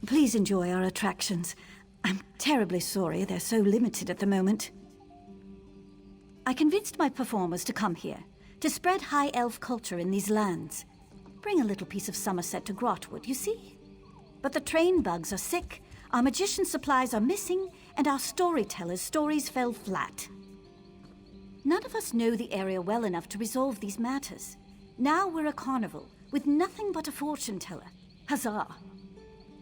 Please enjoy our attractions. I'm terribly sorry they're so limited at the moment. I convinced my performers to come here, to spread high elf culture in these lands. Bring a little piece of Somerset to Grahtwood, you see? But the train bugs are sick, our magician supplies are missing, and our storytellers' stories fell flat. None of us know the area well enough to resolve these matters. Now we're a carnival, with nothing but a fortune teller. Huzzah!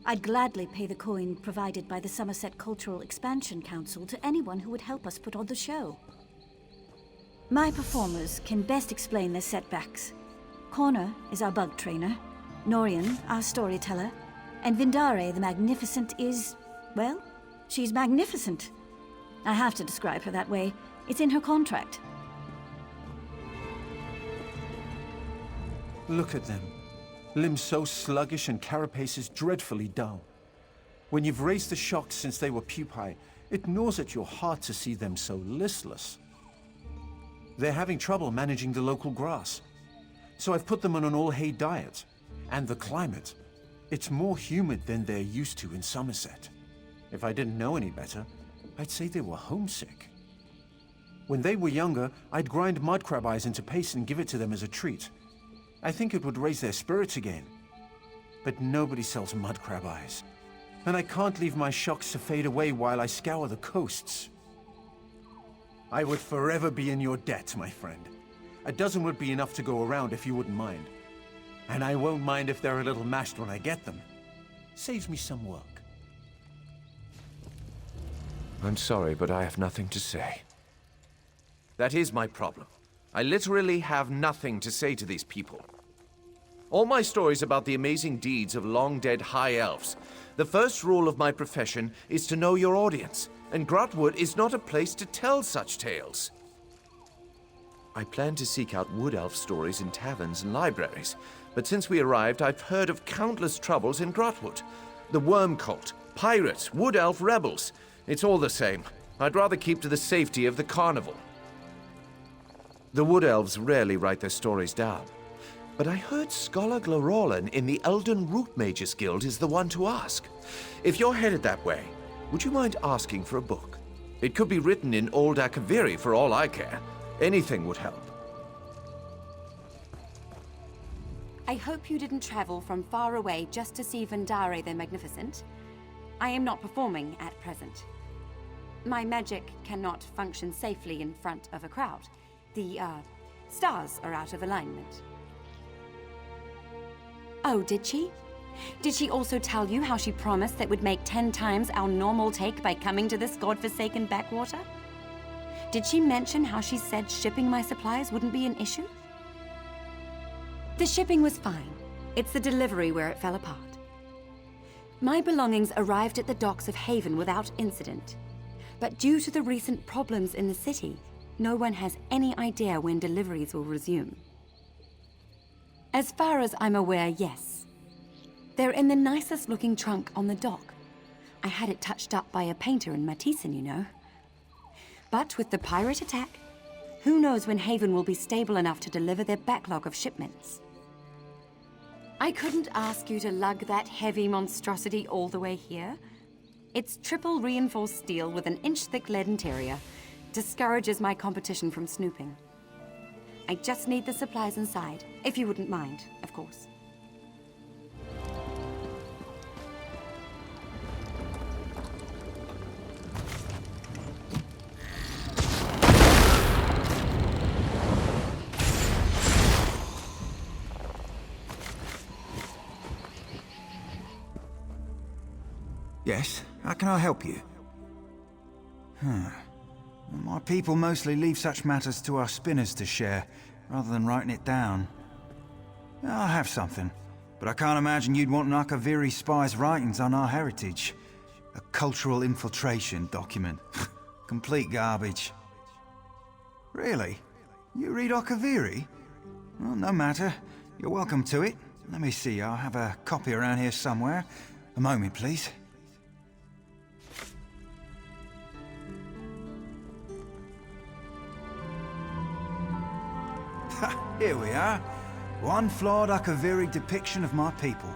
I'd gladly pay the coin provided by the Somerset Cultural Expansion Council to anyone who would help us put on the show. My performers can best explain their setbacks. Connor is our bug trainer, Norian, our storyteller, and Vindare the Magnificent is, well, she's magnificent. I have to describe her that way. It's in her contract. Look at them. Limbs so sluggish and carapaces dreadfully dull. When you've raised the shocks since they were pupae, it gnaws at your heart to see them so listless. They're having trouble managing the local grass. So I've put them on an all-hay diet. And the climate. It's more humid than they're used to in Somerset. If I didn't know any better, I'd say they were homesick. When they were younger, I'd grind mud crab eyes into paste and give it to them as a treat. I think it would raise their spirits again. But nobody sells mud crab eyes. And I can't leave my shocks to fade away while I scour the coasts. I would forever be in your debt, my friend. A dozen would be enough to go around if you wouldn't mind. And I won't mind if they're a little mashed when I get them. Saves me some work. I'm sorry, but I have nothing to say. That is my problem. I literally have nothing to say to these people. All my stories about the amazing deeds of long-dead high elves. The first rule of my profession is to know your audience, and Grahtwood is not a place to tell such tales. I plan to seek out wood elf stories in taverns and libraries, but since we arrived, I've heard of countless troubles in Grahtwood. The worm cult, pirates, wood elf rebels. It's all the same. I'd rather keep to the safety of the carnival. The wood elves rarely write their stories down. But I heard Scholar Glorolan in the Elden Root Mages Guild is the one to ask. If you're headed that way, would you mind asking for a book? It could be written in Old Akaviri for all I care. Anything would help. I hope you didn't travel from far away just to see Vindare the Magnificent. I am not performing at present. My magic cannot function safely in front of a crowd. The, stars are out of alignment. Oh, did she? Did she also tell you how she promised that would make 10 times our normal take by coming to this godforsaken backwater? Did she mention how she said shipping my supplies wouldn't be an issue? The shipping was fine. It's the delivery where it fell apart. My belongings arrived at the docks of Haven without incident. But due to the recent problems in the city, no one has any idea when deliveries will resume. As far as I'm aware, yes. They're in the nicest looking trunk on the dock. I had it touched up by a painter in Matisen, you know. But with the pirate attack, who knows when Haven will be stable enough to deliver their backlog of shipments. I couldn't ask you to lug that heavy monstrosity all the way here. It's triple reinforced steel with an inch-thick lead interior. Discourages my competition from snooping. I just need the supplies inside, if you wouldn't mind, of course. Yes, how can I help you? My people mostly leave such matters to our spinners to share, rather than writing it down. I have something, but I can't imagine you'd want an Akaviri spy's writings on our heritage. A cultural infiltration document. Complete garbage. Really? You read Akaviri? Well, no matter. You're welcome to it. Let me see, I'll have a copy around here somewhere. A moment, please. Here we are. One flawed Akaviri depiction of my people.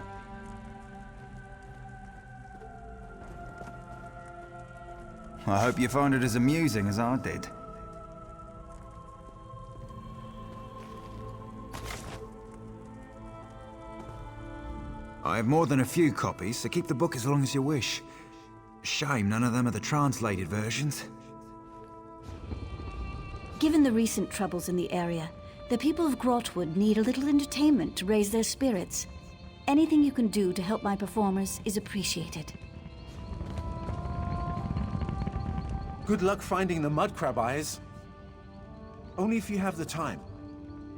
I hope you find it as amusing as I did. I have more than a few copies, so keep the book as long as you wish. Shame none of them are the translated versions. Given the recent troubles in the area, the people of Grahtwood need a little entertainment to raise their spirits. Anything you can do to help my performers is appreciated. Good luck finding the mud crab eyes. Only if you have the time.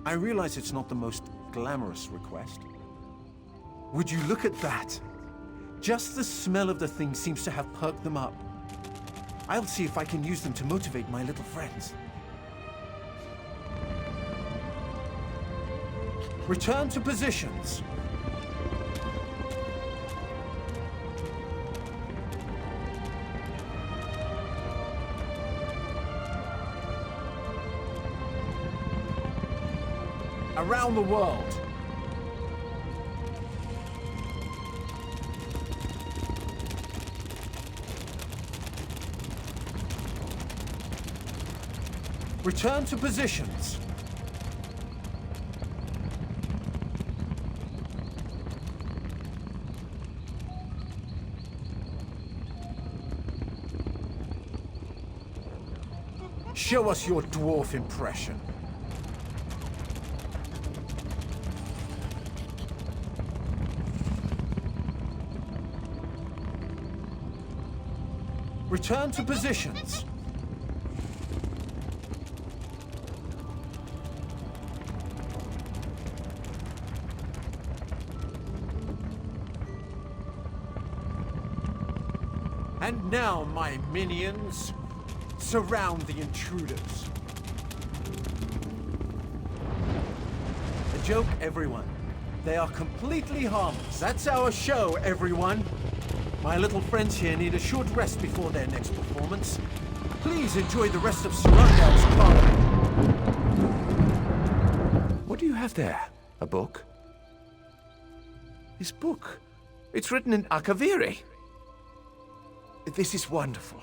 I realize it's not the most glamorous request. Would you look at that? Just the smell of the thing seems to have perked them up. I'll see if I can use them to motivate my little friends. Return to positions. Around the world. Return to positions. Show us your dwarf impression. Return to positions. And now, my minions, surround the intruders. A joke, everyone. They are completely harmless. That's our show, everyone. My little friends here need a short rest before their next performance. Please enjoy the rest of Surroundal's Carnival. What do you have there? A book? This book? It's written in Akaviri. This is wonderful.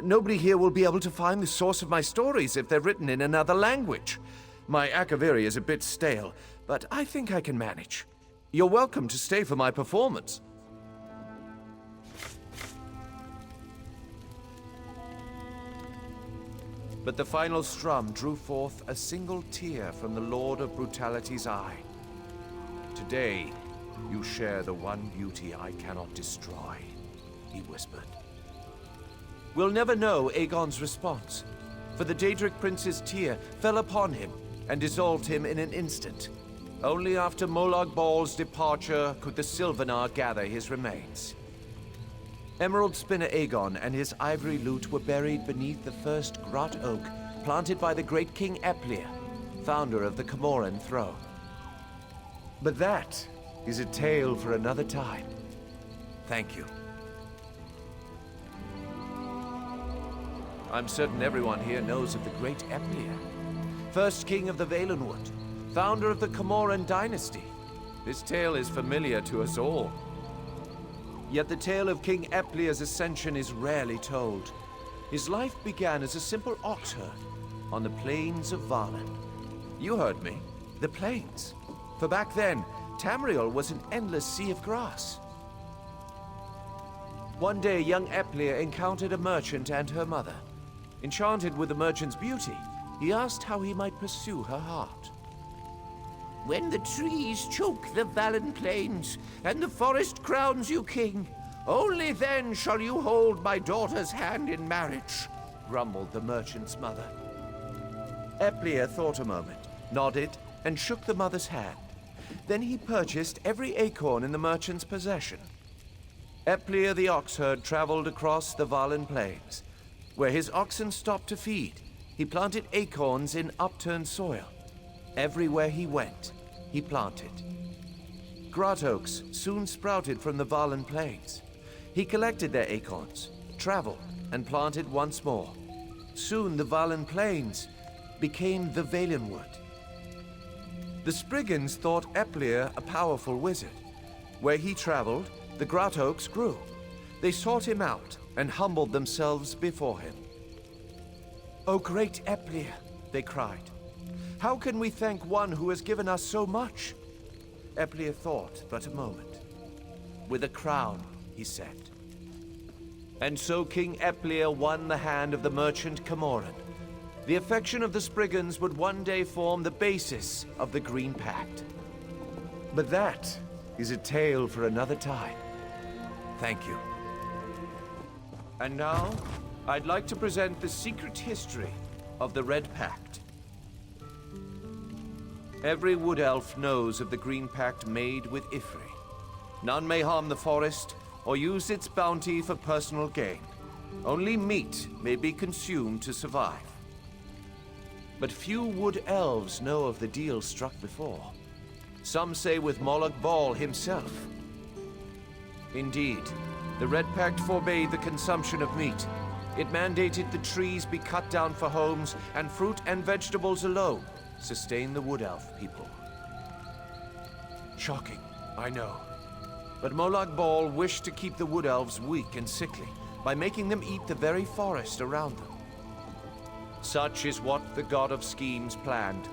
Nobody here will be able to find the source of my stories if they're written in another language. My Akaviri is a bit stale, but I think I can manage. You're welcome to stay for my performance. But the final strum drew forth a single tear from the Lord of Brutality's eye. Today, you share the one beauty I cannot destroy, he whispered. We'll never know Aegon's response, for the Daedric Prince's tear fell upon him and dissolved him in an instant. Only after Molag Bal's departure could the Sylvanar gather his remains. Emerald Spinner Aegon and his ivory lute were buried beneath the first Grot Oak planted by the great King Eplir, founder of the Camoran throne. But that is a tale for another time. Thank you. I'm certain everyone here knows of the great Eplir, first king of the Valenwood, founder of the Camoran dynasty. This tale is familiar to us all. Yet the tale of King Eplir's ascension is rarely told. His life began as a simple ox herd on the plains of Valen. You heard me, the plains. For back then, Tamriel was an endless sea of grass. One day, young Eplir encountered a merchant and her mother. Enchanted with the merchant's beauty, he asked how he might pursue her heart. When the trees choke the Valen plains, and the forest crowns you king, only then shall you hold my daughter's hand in marriage, grumbled the merchant's mother. Eplir thought a moment, nodded, and shook the mother's hand. Then he purchased every acorn in the merchant's possession. Eplir the oxherd traveled across the Valen plains. Where his oxen stopped to feed, he planted acorns in upturned soil. Everywhere he went, he planted. Grot oaks soon sprouted from the Valen plains. He collected their acorns, traveled, and planted once more. Soon the Valen plains became the Valenwood. The Spriggans thought Eplir a powerful wizard. Where he traveled, the Grot oaks grew. They sought him out and humbled themselves before him. "O great Eplir," they cried, "how can we thank one who has given us so much?" Eplir thought but a moment. "With a crown," he said. And so King Eplir won the hand of the merchant Camoran. The affection of the Spriggans would one day form the basis of the Green Pact. But that is a tale for another time. Thank you. And now, I'd like to present the secret history of the Red Pact. Every Wood Elf knows of the Green Pact made with Ifri. None may harm the forest or use its bounty for personal gain. Only meat may be consumed to survive. But few Wood Elves know of the deal struck before. Some say with Moloch Ball himself. Indeed, the Red Pact forbade the consumption of meat. It mandated the trees be cut down for homes, and fruit and vegetables alone sustain the Wood Elf people. Shocking, I know. But Moloch Ball wished to keep the Wood Elves weak and sickly by making them eat the very forest around them. Such is what the God of Schemes planned.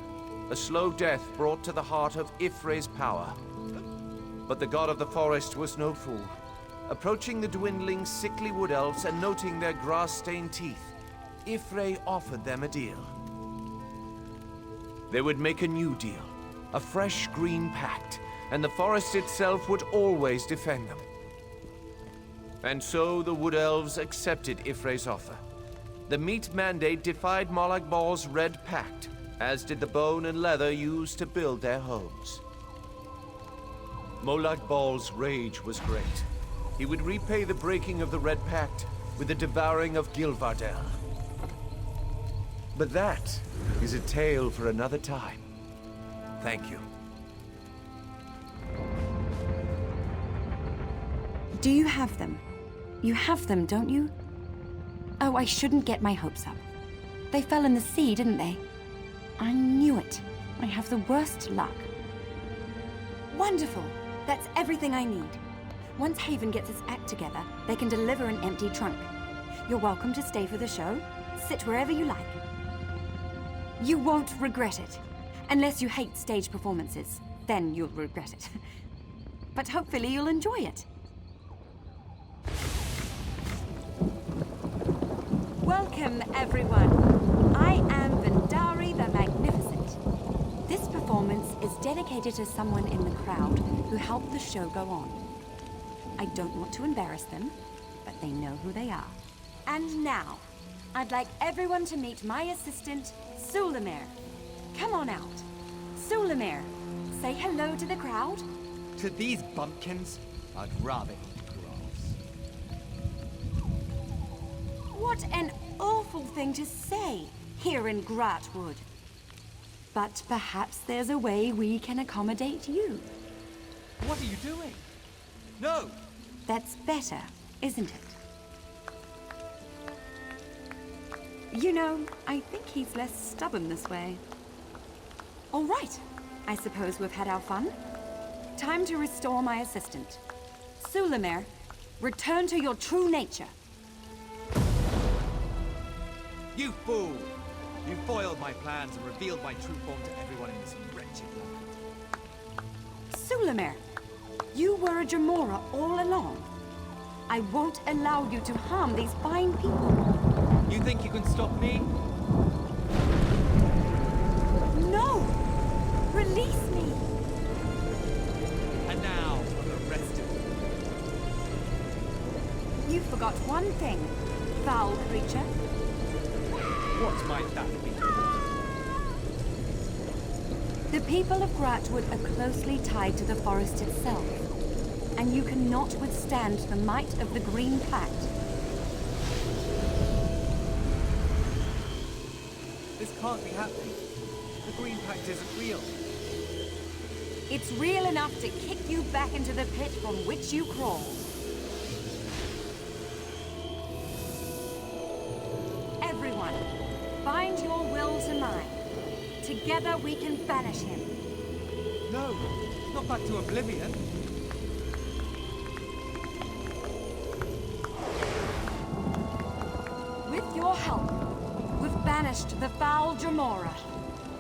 A slow death brought to the heart of Ifre's power. But the God of the Forest was no fool. Approaching the dwindling, sickly Wood Elves and noting their grass-stained teeth, Ifre offered them a deal. They would make a new deal, a fresh green pact, and the forest itself would always defend them. And so the Wood Elves accepted Ifre's offer. The meat mandate defied Moloch Ball's Red Pact, as did the bone and leather used to build their homes. Moloch Ball's rage was great. He would repay the breaking of the Red Pact with the devouring of Gilvardel. But that is a tale for another time. Thank you. Do you have them? You have them, don't you? Oh, I shouldn't get my hopes up. They fell in the sea, didn't they? I knew it. I have the worst luck. Wonderful! That's everything I need. Once Haven gets its act together, they can deliver an empty trunk. You're welcome to stay for the show. Sit wherever you like. You won't regret it. Unless you hate stage performances. Then you'll regret it. But hopefully you'll enjoy it. Welcome, everyone. I am Vendari the Magnificent. This performance is dedicated to someone in the crowd who helped the show go on. I don't want to embarrass them, but they know who they are. And now, I'd like everyone to meet my assistant, Sulamir. Come on out. Sulamir, say hello to the crowd. To these bumpkins, I'd rather eat grass. What an awful thing to say here in Grahtwood. But perhaps there's a way we can accommodate you. What are you doing? No! That's better, isn't it? You know, I think he's less stubborn this way. All right, I suppose we've had our fun. Time to restore my assistant. Sulamir, return to your true nature. You fool! You foiled my plans and revealed my true form to everyone in this wretched land. Sulamir, you were a Jamora all along. I won't allow you to harm these fine people. You think you can stop me? No! Release me! And now, for the rest of you. You forgot one thing, foul creature. What might that be? The people of Grahtwood are closely tied to the forest itself, and you cannot withstand the might of the Green Pact. This can't be happening. The Green Pact isn't real. It's real enough to kick you back into the pit from which you crawled. Everyone, bind your will to mine. Together we can banish him. No, not back to oblivion. banished the foul Jamora.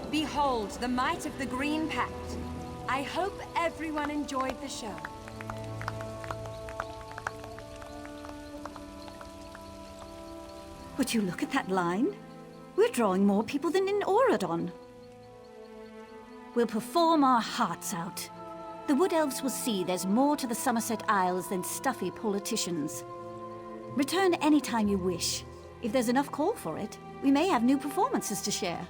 Behold the might of the Green Pact. I hope everyone enjoyed the show. Would you look at that line? We're drawing more people than in Auradon. We'll perform our hearts out. The Wood Elves will see there's more to the Somerset Isles than stuffy politicians. Return anytime you wish. If there's enough call for it, we may have new performances to share.